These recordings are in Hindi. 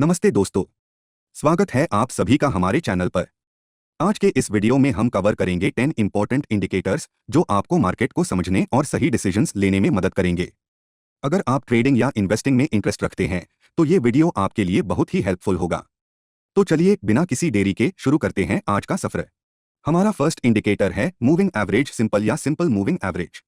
नमस्ते दोस्तों, स्वागत है आप सभी का हमारे चैनल पर। आज के इस वीडियो में हम कवर करेंगे 10 इंपॉर्टेंट इंडिकेटर्स जो आपको मार्केट को समझने और सही डिसीजंस लेने में मदद करेंगे। अगर आप ट्रेडिंग या इन्वेस्टिंग में इंटरेस्ट रखते हैं तो ये वीडियो आपके लिए बहुत ही हेल्पफुल होगा। तो चलिए बिना किसी देरी के शुरू करते हैं आज का सफर। हमारा फर्स्ट इंडिकेटर है मूविंग एवरेज, सिंपल या सिंपल मूविंग एवरेज।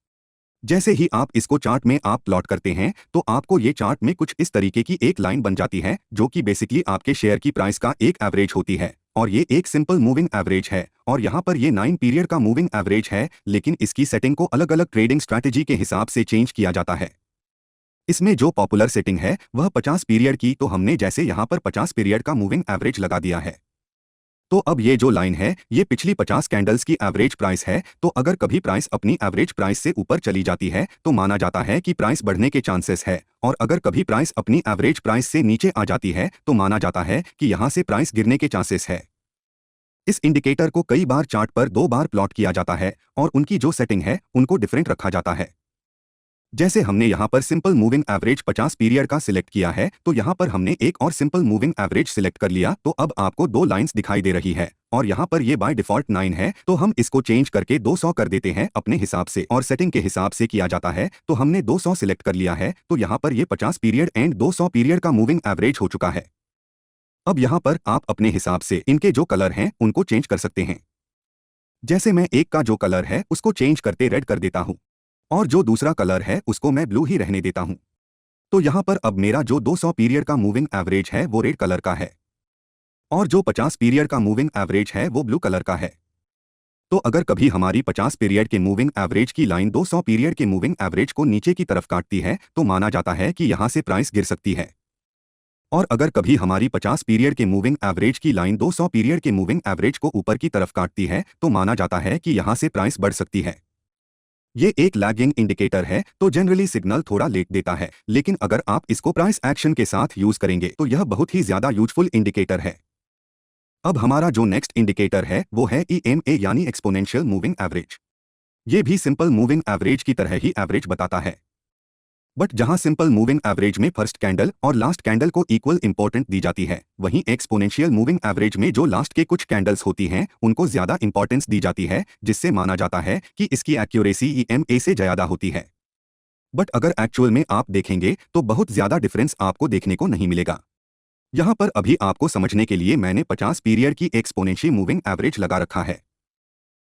जैसे ही आप इसको चार्ट में आप प्लॉट करते हैं तो आपको ये चार्ट में कुछ इस तरीके की एक लाइन बन जाती है जो कि बेसिकली आपके शेयर की प्राइस का एक एवरेज होती है और ये एक सिंपल मूविंग एवरेज है और यहाँ पर ये 9 पीरियड का मूविंग एवरेज है, लेकिन इसकी सेटिंग को अलग अलग ट्रेडिंग स्ट्रैटेजी के हिसाब से चेंज किया जाता है। इसमें जो पॉपुलर सेटिंग है वह 50 पीरियड की, तो हमने जैसे यहाँ पर 50 पीरियड का मूविंग एवरेज लगा दिया है। तो अब ये जो लाइन है ये पिछली 50 कैंडल्स की एवरेज प्राइस है, तो अगर कभी प्राइस अपनी एवरेज प्राइस से ऊपर चली जाती है तो माना जाता है कि प्राइस बढ़ने के चांसेस है, और अगर कभी प्राइस अपनी एवरेज प्राइस से नीचे आ जाती है तो माना जाता है कि यहां से प्राइस गिरने के चांसेस है। इस इंडिकेटर को कई बार चार्ट पर 2 बार प्लॉट किया जाता है और उनकी जो सेटिंग है उनको डिफरेंट रखा जाता है। जैसे हमने यहाँ पर सिंपल मूविंग एवरेज 50 पीरियड का सिलेक्ट किया है, तो यहाँ पर हमने एक और सिंपल मूविंग एवरेज सिलेक्ट कर लिया, तो अब आपको 2 लाइंस दिखाई दे रही है और यहाँ पर ये बाय डिफॉल्ट 9 है, तो हम इसको चेंज करके 200 कर देते हैं अपने हिसाब से, और सेटिंग के हिसाब से किया जाता है। तो हमने 200 सिलेक्ट कर लिया है, तो यहाँ पर ये 50 पीरियड एंड 200 पीरियड का मूविंग एवरेज हो चुका है। अब यहाँ पर आप अपने हिसाब से इनके जो कलर हैं उनको चेंज कर सकते हैं। जैसे मैं एक का जो कलर है उसको चेंज करते रेड कर देता हूँ और जो दूसरा कलर है उसको मैं ब्लू ही रहने देता हूं। तो यहां पर अब मेरा जो 200 पीरियड का मूविंग एवरेज है वो रेड कलर का है और जो 50 पीरियड का मूविंग एवरेज है वो ब्लू कलर का है। तो अगर कभी हमारी 50 पीरियड के मूविंग एवरेज की लाइन 200 पीरियड के मूविंग एवरेज को नीचे की तरफ काटती है तो माना जाता है कि यहां से प्राइस गिर सकती है, और अगर कभी हमारी 50 पीरियड के मूविंग एवरेज की लाइन 200 पीरियड के मूविंग एवरेज को ऊपर की तरफ काटती है तो माना जाता है कि यहां से प्राइस बढ़ सकती है। ये एक लैगिंग इंडिकेटर है तो जनरली सिग्नल थोड़ा लेट देता है, लेकिन अगर आप इसको प्राइस एक्शन के साथ यूज करेंगे तो यह बहुत ही ज्यादा यूजफुल इंडिकेटर है। अब हमारा जो नेक्स्ट इंडिकेटर है वो है EMA यानी एक्सपोनेंशियल मूविंग एवरेज। ये भी सिंपल मूविंग एवरेज की तरह ही एवरेज बताता है, बट जहां सिंपल मूविंग एवरेज में फर्स्ट कैंडल और लास्ट कैंडल को इक्वल इंपॉर्टेंट दी जाती है, वहीं एक्सपोनेंशियल मूविंग एवरेज में जो लास्ट के कुछ कैंडल्स होती हैं उनको ज्यादा इंपॉर्टेंस दी जाती है, जिससे माना जाता है कि इसकी एक्यूरेसी EMA से ज्यादा होती है। बट अगर एक्चुअल में आप देखेंगे तो बहुत ज्यादा डिफरेंस आपको देखने को नहीं मिलेगा। यहां पर अभी आपको समझने के लिए मैंने 50 पीरियड की एक्सपोनेंशियल मूविंग एवरेज लगा रखा है,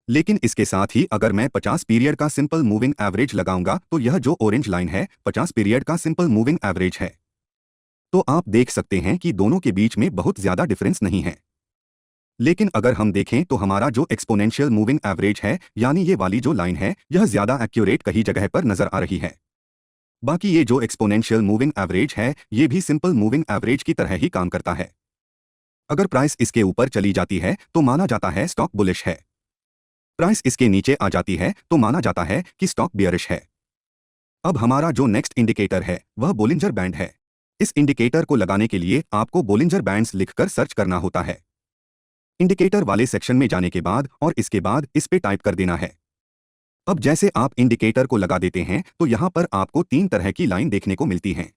लेकिन इसके साथ ही अगर मैं 50 पीरियड का सिंपल मूविंग एवरेज लगाऊंगा तो यह जो ऑरेंज लाइन है 50 पीरियड का सिंपल मूविंग एवरेज है। तो आप देख सकते हैं कि दोनों के बीच में बहुत ज्यादा डिफरेंस नहीं है। लेकिन अगर हम देखें तो हमारा जो एक्सपोनेंशियल मूविंग एवरेज है यानी ये वाली जो लाइन है यह ज्यादा एक्यूरेट कहीं जगह पर नजर आ रही है। बाकी ये जो एक्सपोनेंशियल मूविंग एवरेज है ये भी सिंपल मूविंग एवरेज की तरह ही काम करता है। अगर प्राइस इसके ऊपर चली जाती है तो माना जाता है स्टॉक बुलिश है, प्राइस इसके नीचे आ जाती है तो माना जाता है कि स्टॉक बियरिश है। अब हमारा जो नेक्स्ट इंडिकेटर है वह बोलिंजर बैंड है। इस इंडिकेटर को लगाने के लिए आपको बोलिंजर बैंड्स लिखकर सर्च करना होता है। इंडिकेटर वाले सेक्शन में जाने के बाद और इसके बाद इस पे टाइप कर देना है। अब जैसे आप इंडिकेटर को लगा देते हैं तो यहां पर आपको 3 तरह की लाइन देखने को मिलती हैं।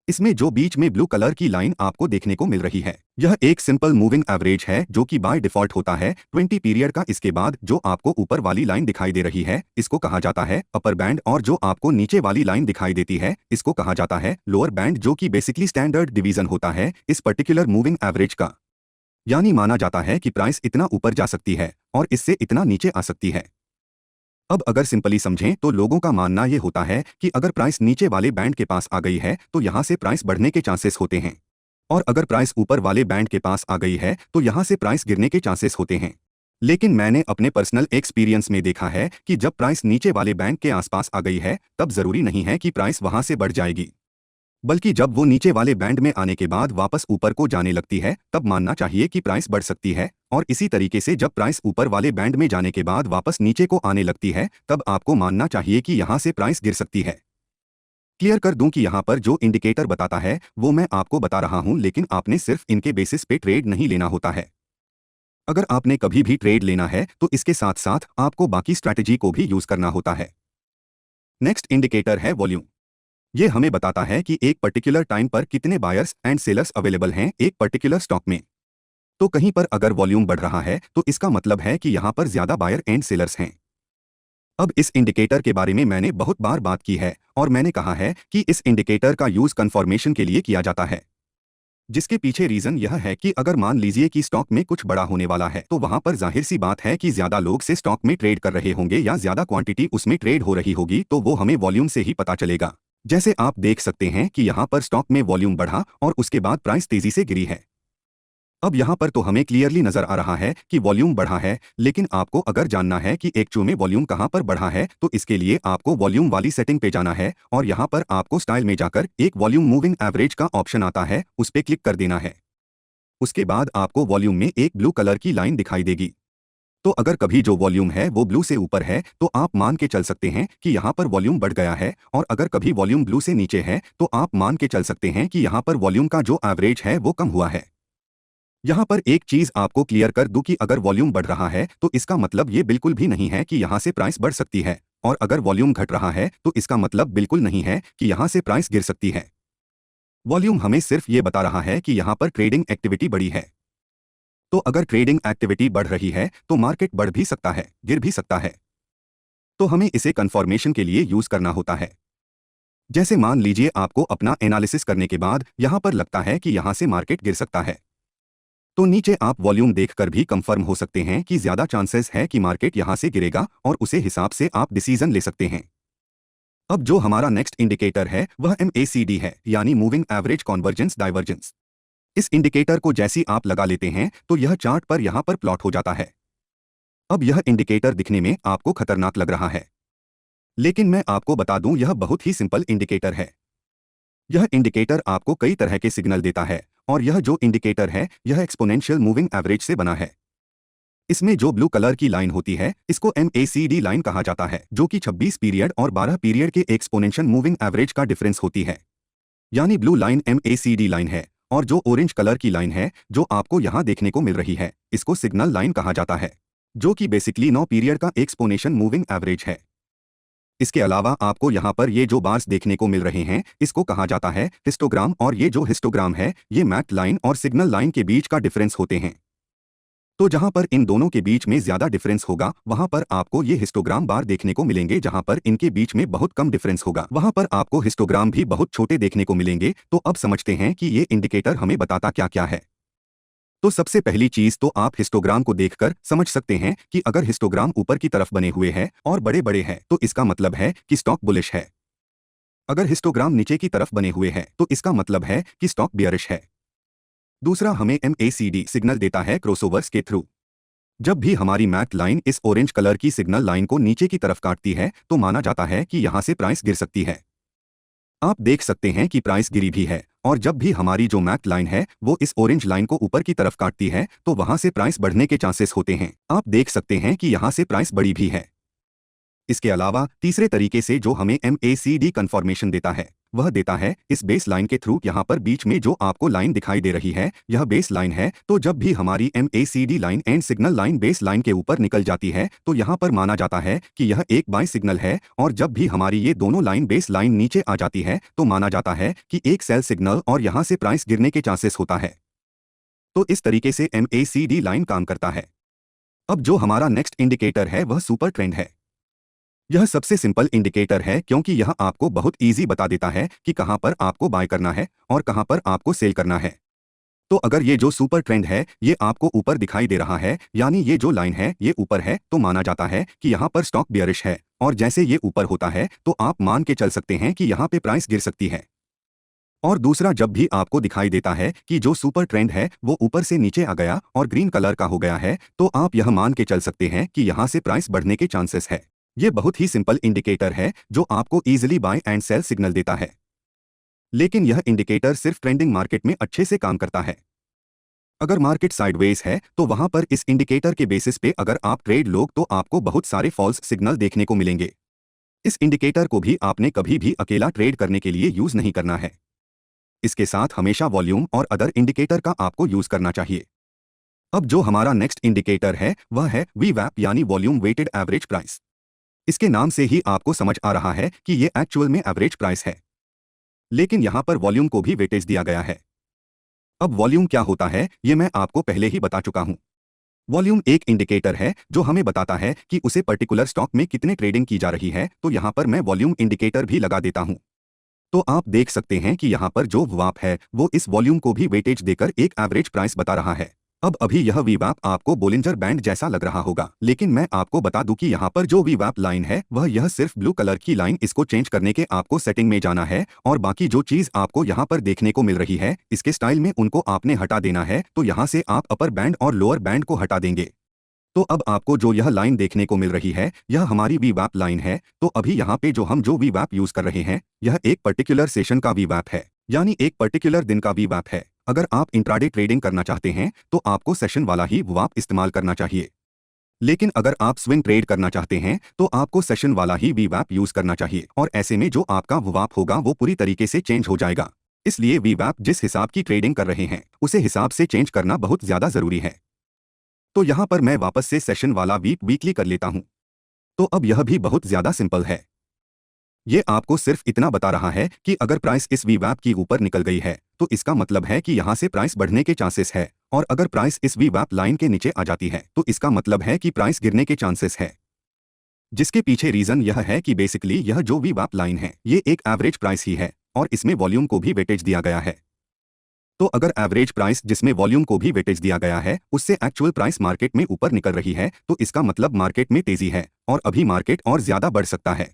इसमें जो बीच में ब्लू कलर की लाइन आपको देखने को मिल रही है यह एक सिंपल मूविंग एवरेज है जो कि बाय डिफॉल्ट होता है 20 पीरियड का। इसके बाद जो आपको ऊपर वाली लाइन दिखाई दे रही है इसको कहा जाता है अपर बैंड, और जो आपको नीचे वाली लाइन दिखाई देती है इसको कहा जाता है लोअर बैंड, जो कि बेसिकली स्टैंडर्ड डिवीजन होता है इस पर्टिकुलर मूविंग एवरेज का। यानी माना जाता है कि प्राइस इतना ऊपर जा सकती है और इससे इतना नीचे आ सकती है। अब अगर सिंपली समझें तो लोगों का मानना यह होता है कि अगर प्राइस नीचे वाले बैंड के पास आ गई है तो यहां से प्राइस बढ़ने के चांसेस होते हैं, और अगर प्राइस ऊपर वाले बैंड के पास आ गई है तो यहां से प्राइस गिरने के चांसेस होते हैं। लेकिन मैंने अपने पर्सनल एक्सपीरियंस में देखा है कि जब प्राइस नीचे वाले बैंड के आसपास आ गई है तब जरूरी नहीं है कि प्राइस वहां से बढ़ जाएगी, बल्कि जब वो नीचे वाले बैंड में आने के बाद वापस ऊपर को जाने लगती है तब मानना चाहिए कि प्राइस बढ़ सकती है, और इसी तरीके से जब प्राइस ऊपर वाले बैंड में जाने के बाद वापस नीचे को आने लगती है तब आपको मानना चाहिए कि यहां से प्राइस गिर सकती है। क्लियर कर दूं कि यहां पर जो इंडिकेटर बताता है वो मैं आपको बता रहा हूं, लेकिन आपने सिर्फ इनके बेसिस पे ट्रेड नहीं लेना होता है। अगर आपने कभी भी ट्रेड लेना है तो इसके साथ साथ आपको बाकी स्ट्रैटेजी को भी यूज करना होता है। नेक्स्ट इंडिकेटर है वॉल्यूम। ये हमें बताता है कि एक पर्टिकुलर टाइम पर कितने बायर्स एंड सेलर्स अवेलेबल हैं एक पर्टिकुलर स्टॉक में। तो कहीं पर अगर वॉल्यूम बढ़ रहा है तो इसका मतलब है कि यहाँ पर ज्यादा बायर एंड सेलर्स हैं। अब इस इंडिकेटर के बारे में मैंने बहुत बार बात की है और मैंने कहा है कि इस इंडिकेटर का यूज कंफर्मेशन के लिए किया जाता है, जिसके पीछे रीजन यह है कि अगर मान लीजिए कि स्टॉक में कुछ बड़ा होने वाला है तो वहां पर जाहिर सी बात है कि ज्यादा लोग से स्टॉक में ट्रेड कर रहे होंगे या ज्यादा क्वांटिटी उसमें ट्रेड हो रही होगी, तो वो हमें वॉल्यूम से ही पता चलेगा। जैसे आप देख सकते हैं कि यहाँ पर स्टॉक में वॉल्यूम बढ़ा और उसके बाद प्राइस तेजी से गिरी है। अब यहाँ पर तो हमें क्लियरली नजर आ रहा है कि वॉल्यूम बढ़ा है, लेकिन आपको अगर जानना है कि एक्चुअल में वॉल्यूम कहाँ पर बढ़ा है तो इसके लिए आपको वॉल्यूम वाली सेटिंग पे जाना है और यहाँ पर आपको स्टाइल में जाकर एक वॉल्यूम मूविंग एवरेज का ऑप्शन आता है, उस पर क्लिक कर देना है। उसके बाद आपको वॉल्यूम में एक ब्लू कलर की लाइन दिखाई देगी। तो अगर कभी जो वॉल्यूम है वो ब्लू से ऊपर है तो आप मान के चल सकते हैं कि यहाँ पर वॉल्यूम बढ़ गया है, और अगर कभी वॉल्यूम ब्लू से नीचे है तो आप मान के चल सकते हैं कि यहाँ पर वॉल्यूम का जो एवरेज है वो कम हुआ है। यहाँ पर एक चीज आपको क्लियर कर दूं कि अगर वॉल्यूम बढ़ रहा है तो इसका मतलब ये बिल्कुल भी नहीं है कि यहाँ से प्राइस बढ़ सकती है, और अगर वॉल्यूम घट रहा है तो इसका मतलब बिल्कुल नहीं है कि यहाँ से प्राइस गिर सकती है। वॉल्यूम हमें सिर्फ ये बता रहा है कि यहाँ पर ट्रेडिंग एक्टिविटी बढ़ी है। तो अगर ट्रेडिंग एक्टिविटी बढ़ रही है तो मार्केट बढ़ भी सकता है, गिर भी सकता है। तो हमें इसे कंफर्मेशन के लिए यूज करना होता है। जैसे मान लीजिए आपको अपना एनालिसिस करने के बाद यहाँ पर लगता है कि यहाँ से मार्केट गिर सकता है, तो नीचे आप वॉल्यूम देखकर भी कंफर्म हो सकते हैं कि ज्यादा चांसेस है कि मार्केट यहां से गिरेगा, और उसे हिसाब से आप डिसीजन ले सकते हैं। अब जो हमारा नेक्स्ट इंडिकेटर है वह MACD है, यानी मूविंग एवरेज कॉन्वर्जेंस डाइवर्जेंस। इस इंडिकेटर को जैसी आप लगा लेते हैं तो यह चार्ट पर यहां पर प्लॉट हो जाता है। अब यह इंडिकेटर दिखने में आपको खतरनाक लग रहा है, लेकिन मैं आपको बता दूं यह बहुत ही सिंपल इंडिकेटर है। यह इंडिकेटर आपको कई तरह के सिग्नल देता है, और यह जो इंडिकेटर है यह एक्सपोनेंशियल मूविंग एवरेज से बना है। इसमें जो ब्लू कलर की लाइन होती है इसको MACD लाइन कहा जाता है, जो कि 26 पीरियड और 12 पीरियड के एक्सपोनेंशियल मूविंग एवरेज का डिफरेंस होती है। यानी ब्लू लाइन MACD लाइन है, और जो ऑरेंज कलर की लाइन है जो आपको यहाँ देखने को मिल रही है इसको सिग्नल लाइन कहा जाता है, जो कि बेसिकली 9 पीरियड का एक्सपोनेंशियल मूविंग एवरेज है। इसके अलावा आपको यहाँ पर ये जो बार्स देखने को मिल रहे हैं इसको कहा जाता है हिस्टोग्राम, और ये जो हिस्टोग्राम है ये मैक लाइन और सिग्नल लाइन के बीच का डिफरेंस होते हैं। तो जहां पर इन दोनों के बीच में ज्यादा डिफरेंस होगा वहां पर आपको ये हिस्टोग्राम बार देखने को मिलेंगे, जहां पर इनके बीच में बहुत कम डिफरेंस होगा वहां पर आपको हिस्टोग्राम भी बहुत छोटे देखने को मिलेंगे। तो अब समझते हैं कि ये इंडिकेटर हमें बताता क्या क्या है। तो सबसे पहली चीज तो आप हिस्टोग्राम को देखकर समझ सकते हैं कि अगर हिस्टोग्राम ऊपर की तरफ बने हुए हैं और बड़े बड़े हैं तो इसका मतलब है कि स्टॉक बुलिश है। अगर हिस्टोग्राम नीचे की तरफ बने हुए हैं तो इसका मतलब है कि स्टॉक बियरिश है। दूसरा, हमें MACD सिग्नल देता है क्रॉसओवर्स के थ्रू। जब भी हमारी मैक लाइन इस ऑरेंज कलर की सिग्नल लाइन को नीचे की तरफ काटती है तो माना जाता है कि यहां से प्राइस गिर सकती है। आप देख सकते हैं कि प्राइस गिरी भी है, और जब भी हमारी जो मैक लाइन है वो इस ऑरेंज लाइन को ऊपर की तरफ काटती है तो वहां से प्राइस बढ़ने के चांसेस होते हैं। आप देख सकते हैं कि यहां से प्राइस बढ़ी भी है। इसके अलावा तीसरे तरीके से जो हमें MACD कंफर्मेशन देता है वह देता है इस बेस लाइन के थ्रू। यहाँ पर बीच में जो आपको लाइन दिखाई दे रही है यह बेस लाइन है, तो जब भी हमारी MACD line and signal line base line के ऊपर निकल जाती है तो यहाँ पर माना जाता है कि यह एक बाय सिग्नल है, और जब भी हमारी ये दोनों लाइन बेस लाइन नीचे आ जाती है तो माना जाता है कि एक सेल सिग्नल और यहाँ से प्राइस गिरने के चांसेस होता है। तो इस तरीके से MACD लाइन काम करता है। अब जो हमारा नेक्स्ट इंडिकेटर है वह सुपर ट्रेंड है। यह सबसे सिंपल इंडिकेटर है क्योंकि यह आपको बहुत इजी बता देता है कि कहां पर आपको बाय करना है और कहां पर आपको सेल करना है। तो अगर ये जो सुपर ट्रेंड है ये आपको ऊपर दिखाई दे रहा है, यानी ये जो लाइन है ये ऊपर है, तो माना जाता है कि यहाँ पर स्टॉक बियरिश है, और जैसे ये ऊपर होता है तो आप मान के चल सकते हैं कि यहाँ पे प्राइस गिर सकती है। और दूसरा, जब भी आपको दिखाई देता है कि जो सुपर ट्रेंड है वो ऊपर से नीचे आ गया और ग्रीन कलर का हो गया है तो आप यह मान के चल सकते हैं कि यहाँ से प्राइस बढ़ने के चांसेस है। ये बहुत ही सिंपल इंडिकेटर है जो आपको easily buy and sell signal देता है, लेकिन यह इंडिकेटर सिर्फ ट्रेंडिंग मार्केट में अच्छे से काम करता है। अगर मार्केट साइडवेज है तो वहां पर इस इंडिकेटर के बेसिस पे अगर आप ट्रेड लोग तो आपको बहुत सारे फॉल्स सिग्नल देखने को मिलेंगे। इस इंडिकेटर को भी आपने कभी भी अकेला ट्रेड करने के लिए यूज नहीं करना है। इसके साथ हमेशा वॉल्यूम और अदर इंडिकेटर का आपको यूज करना चाहिए। अब जो हमारा नेक्स्ट इंडिकेटर है वह है VWAP यानी वॉल्यूम वेटेड एवरेज प्राइस। इसके नाम से ही आपको समझ आ रहा है कि ये एक्चुअल में एवरेज प्राइस है। लेकिन यहाँ पर वॉल्यूम को भी वेटेज दिया गया है। अब वॉल्यूम क्या होता है ये मैं आपको पहले ही बता चुका हूँ। वॉल्यूम एक इंडिकेटर है जो हमें बताता है कि उसे पर्टिकुलर स्टॉक में कितने ट्रेडिंग की जा रही है, तो यहाँ पर मैं वॉल्यूम इंडिकेटर भी लगा देता हूँ। तो आप देख सकते हैं कि यहाँ पर जो VWAP है वो इस वॉल्यूम को भी वेटेज देकर एक एवरेज प्राइस बता रहा है। अब अभी यह VWAP आपको बोलिंजर बैंड जैसा लग रहा होगा, लेकिन मैं आपको बता दूं कि यहाँ पर जो VWAP लाइन है वह यह सिर्फ ब्लू कलर की लाइन, इसको चेंज करने के आपको सेटिंग में जाना है और बाकी जो चीज आपको यहाँ पर देखने को मिल रही है इसके स्टाइल में उनको आपने हटा देना है। तो यहाँ से आप अपर बैंड और लोअर बैंड को हटा देंगे। तो अब आपको जो यह लाइन देखने को मिल रही है यह हमारी VWAP लाइन है। तो अभी यहाँ पे जो हम VWAP यूज कर रहे हैं यह एक पर्टिकुलर सेशन का VWAP है, यानी एक पर्टिकुलर दिन का VWAP है। अगर आप इंट्राडे ट्रेडिंग करना चाहते हैं तो आपको सेशन वाला ही VWAP इस्तेमाल करना चाहिए, लेकिन अगर आप स्विंग ट्रेड करना चाहते हैं तो आपको सेशन वाला ही VWAP यूज करना चाहिए और ऐसे में जो आपका VWAP होगा वो पूरी तरीके से चेंज हो जाएगा। इसलिए VWAP जिस हिसाब की ट्रेडिंग कर रहे हैं उसे हिसाब से चेंज करना बहुत ज्यादा जरूरी है। तो यहां पर मैं वापस से सेशन वाला वीकली कर लेता हूं। तो अब यह भी बहुत ज्यादा सिंपल है। ये आपको सिर्फ इतना बता रहा है कि अगर प्राइस इस VWAP की ऊपर निकल गई है तो इसका मतलब है कि यहां से प्राइस बढ़ने के चांसेस है, और अगर प्राइस इस VWAP लाइन के नीचे आ जाती है तो इसका मतलब है कि प्राइस गिरने के चांसेस है। जिसके पीछे रीजन यह है कि बेसिकली यह जो VWAP लाइन है ये एक एवरेज प्राइस ही है और इसमें वॉल्यूम को भी वेटेज दिया गया है। तो अगर एवरेज प्राइस जिसमें वॉल्यूम को भी वेटेज दिया गया है उससे एक्चुअल प्राइस मार्केट में ऊपर निकल रही है तो इसका मतलब मार्केट में तेजी है और अभी मार्केट और ज्यादा बढ़ सकता है।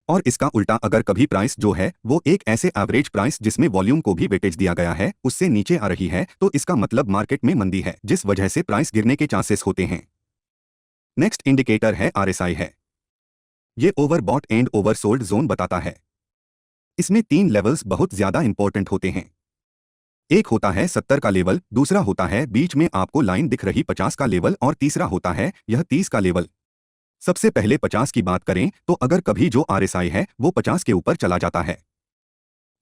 और इसका उल्टा अगर कभी प्राइस जो है वो एक ऐसे एवरेज प्राइस जिसमें वॉल्यूम को भी वेटेज दिया गया है उससे नीचे आ रही है तो इसका मतलब मार्केट में मंदी है, जिस वजह से प्राइस गिरने के चांसेस होते हैं। नेक्स्ट इंडिकेटर है RSI है। ये ओवरबॉट एंड ओवरसोल्ड जोन बताता है। इसमें 3 लेवल्स बहुत ज्यादा इंपॉर्टेंट होते हैं। एक होता है 70 का लेवल, दूसरा होता है बीच में आपको लाइन दिख रही 50 का लेवल और तीसरा होता है यह 30 का लेवल। सबसे पहले 50 की बात करें तो अगर कभी जो RSI है वो 50 के ऊपर चला जाता है,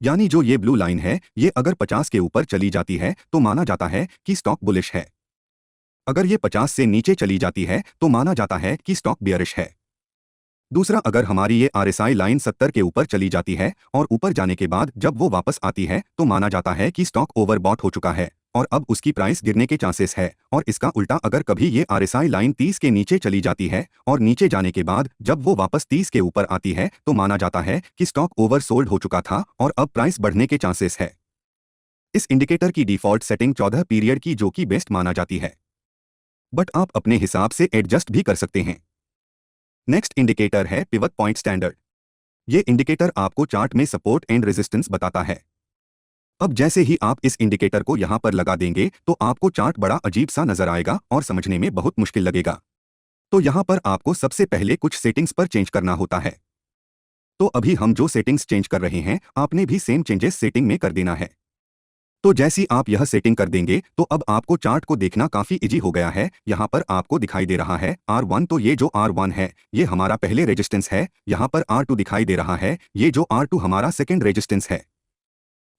यानी जो ये ब्लू लाइन है ये अगर 50 के ऊपर चली जाती है तो माना जाता है कि स्टॉक बुलिश है। अगर ये 50 से नीचे चली जाती है तो माना जाता है कि स्टॉक बियरिश है। दूसरा, अगर हमारी ये RSI लाइन 70 के ऊपर चली जाती है और ऊपर जाने के बाद जब वो वापस आती है तो माना जाता है कि स्टॉक ओवरबॉट हो चुका है और अब उसकी प्राइस गिरने के चांसेस है। और इसका उल्टा, अगर कभी ये RSI लाइन 30 के नीचे चली जाती है और नीचे जाने के बाद जब वो वापस 30 के ऊपर आती है तो माना जाता है कि स्टॉक ओवरसोल्ड हो चुका था और अब प्राइस बढ़ने के चांसेस है। इस इंडिकेटर की डिफॉल्ट सेटिंग 14 पीरियड की जो कि बेस्ट माना जाती है, बट आप अपने हिसाब से एडजस्ट भी कर सकते हैं। नेक्स्ट इंडिकेटर है पिवट पॉइंट स्टैंडर्ड। ये इंडिकेटर आपको चार्ट में सपोर्ट एंड रेजिस्टेंस बताता है। अब जैसे ही आप इस इंडिकेटर को यहां पर लगा देंगे तो आपको चार्ट बड़ा अजीब सा नजर आएगा और समझने में बहुत मुश्किल लगेगा। तो यहां पर आपको सबसे पहले कुछ सेटिंग्स पर चेंज करना होता है। तो अभी हम जो सेटिंग्स चेंज कर रहे हैं आपने भी सेम चेंजेस सेटिंग में कर देना है। तो जैसी आप यह सेटिंग कर देंगे तो अब आपको चार्ट को देखना काफी इजी हो गया है। यहाँ पर आपको दिखाई दे रहा है R1, तो ये जो R1 है ये हमारा पहले रेजिस्टेंस है। यहाँ पर R2 दिखाई दे रहा है, ये जो R2 हमारा सेकंड रेजिस्टेंस है।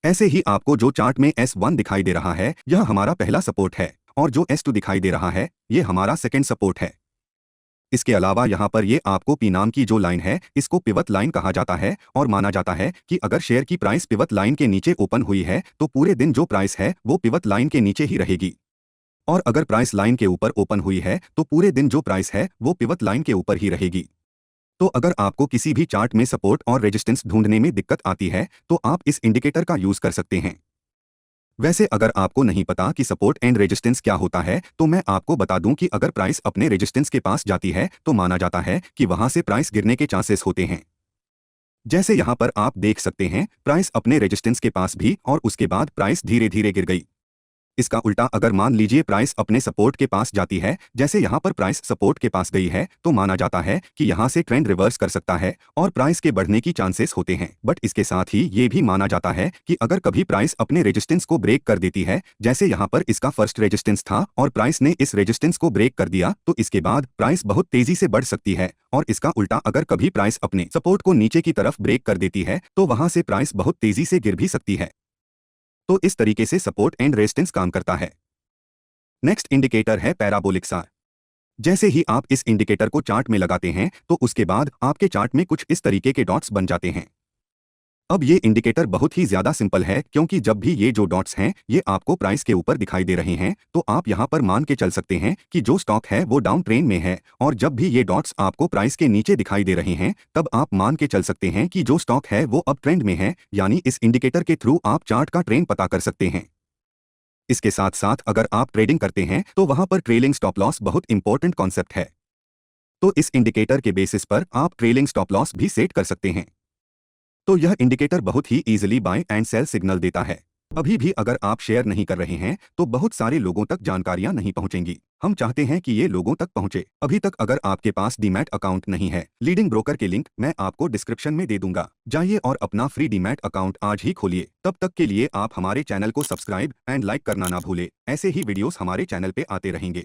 ऐसे ही आपको जो चार्ट में S1 दिखाई दे रहा है यह हमारा पहला सपोर्ट है और जो S2 दिखाई दे रहा है ये हमारा सेकंड सपोर्ट है। इसके अलावा यहाँ पर ये आपको P नाम की जो लाइन है इसको पिवट लाइन कहा जाता है और माना जाता है कि अगर शेयर की प्राइस पिवट लाइन के नीचे ओपन हुई है तो पूरे दिन जो प्राइस है वो पिवट लाइन के नीचे ही रहेगी, और अगर प्राइस लाइन के ऊपर ओपन हुई है तो पूरे दिन जो प्राइस है वो पिवट लाइन के ऊपर ही रहेगी। तो अगर आपको किसी भी चार्ट में सपोर्ट और रेजिस्टेंस ढूंढने में दिक्कत आती है तो आप इस इंडिकेटर का यूज कर सकते हैं। वैसे अगर आपको नहीं पता कि सपोर्ट एंड रेजिस्टेंस क्या होता है तो मैं आपको बता दूं कि अगर प्राइस अपने रेजिस्टेंस के पास जाती है तो माना जाता है कि वहां से प्राइस गिरने के चांसेस होते हैं। जैसे यहां पर आप देख सकते हैं प्राइस अपने रेजिस्टेंस के पास भी और उसके बाद प्राइस धीरे धीरे गिर गई। इसका उल्टा, अगर मान लीजिए प्राइस अपने सपोर्ट के पास जाती है, जैसे यहाँ पर प्राइस सपोर्ट के पास गई है, तो माना जाता है कि यहाँ से ट्रेंड रिवर्स कर सकता है और प्राइस के बढ़ने की चांसेस होते हैं। बट इसके साथ ही ये भी माना जाता है कि अगर कभी प्राइस अपने रेजिस्टेंस को ब्रेक कर देती है, जैसे यहाँ पर इसका फर्स्ट रेजिस्टेंस था और प्राइस ने इस रेजिस्टेंस को ब्रेक कर दिया, तो इसके बाद प्राइस बहुत तेजी से बढ़ सकती है। और इसका उल्टा, अगर कभी प्राइस अपने सपोर्ट को नीचे की तरफ ब्रेक कर देती है तो वहां से प्राइस बहुत तेजी से गिर भी सकती है। तो इस तरीके से सपोर्ट एंड रेजिस्टेंस काम करता है। नेक्स्ट इंडिकेटर है पैराबोलिक सार। जैसे ही आप इस इंडिकेटर को चार्ट में लगाते हैं तो उसके बाद आपके चार्ट में कुछ इस तरीके के डॉट्स बन जाते हैं। अब ये इंडिकेटर बहुत ही ज्यादा सिंपल है, क्योंकि जब भी ये जो डॉट्स हैं ये आपको प्राइस के ऊपर दिखाई दे रहे हैं, तो आप यहाँ पर मान के चल सकते हैं कि जो स्टॉक है वो डाउन ट्रेंड में है। और जब भी ये डॉट्स आपको प्राइस के नीचे दिखाई दे रहे हैं, तब आप मान के चल सकते हैं कि जो स्टॉक है वो अब ट्रेंड में है। यानी इस इंडिकेटर के थ्रू आप चार्ट का ट्रेंड पता कर सकते हैं। इसके साथ साथ अगर आप ट्रेडिंग करते हैं तो वहां पर ट्रेलिंग स्टॉप लॉस बहुत इंपॉर्टेंट कॉन्सेप्ट है। तो इस इंडिकेटर के बेसिस पर आप ट्रेलिंग स्टॉप लॉस भी सेट कर सकते हैं। तो यह इंडिकेटर बहुत ही easily buy and sell signal देता है। अभी भी अगर आप शेयर नहीं कर रहे हैं तो बहुत सारे लोगों तक जानकारियां नहीं पहुंचेंगी। हम चाहते हैं कि ये लोगों तक पहुंचे। अभी तक अगर आपके पास डीमैट अकाउंट नहीं है, लीडिंग ब्रोकर के लिंक मैं आपको डिस्क्रिप्शन में दे दूंगा, जाइए और अपना फ्री डीमैट अकाउंट आज ही खोलिए। तब तक के लिए आप हमारे चैनल को सब्सक्राइब एंड लाइक करना ना भूले। ऐसे ही वीडियोस हमारे चैनल पे आते रहेंगे।